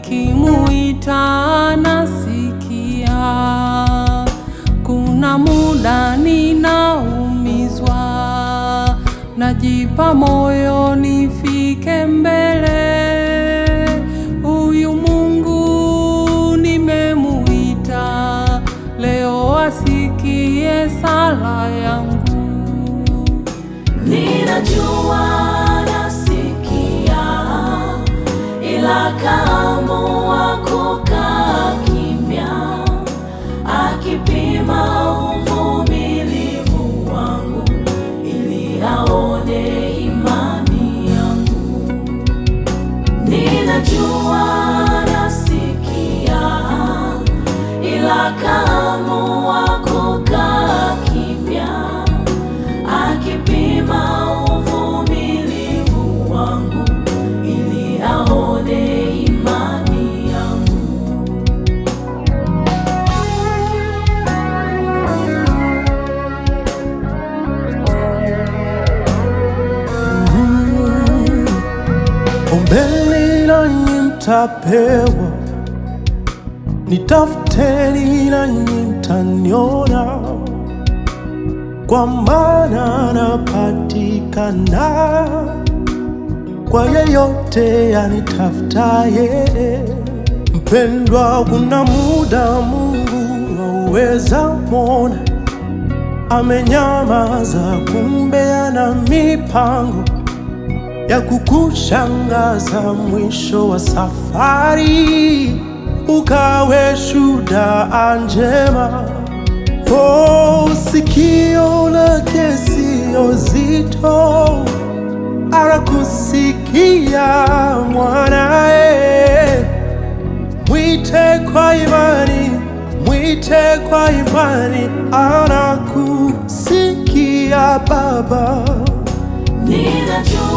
nikimuita anasikia. Kuna muda ninaumizwa, najipa moyo nifike mbele. Huyu Mungu nimemuita, leo asikie sala yangu. Ninajua nasikia, ila kaamua kukaa kimya, akipima uvumilivu wangu ili aone imani yangu. Ninajua nasikia, ila kaamua kukaa kimya, akipima uvumilivu wangu ili aone imani yangu. Ombeni nanyi mtapewa, nitafuteni nanyi mtaniona, kwa maana napatikana kwa yeyote anitafutaye. Mpendwa, kuna muda Mungu waweza mwona amenyamaza, kumbe ana mipango ya kukushangaza. Mwisho wa safari ukawe shuhuda njema. Oh, sikio lake sio zito, anakusikia mwanae. Mwite kwa imani, mwite kwa imani, anakusikia Baba. Ninajua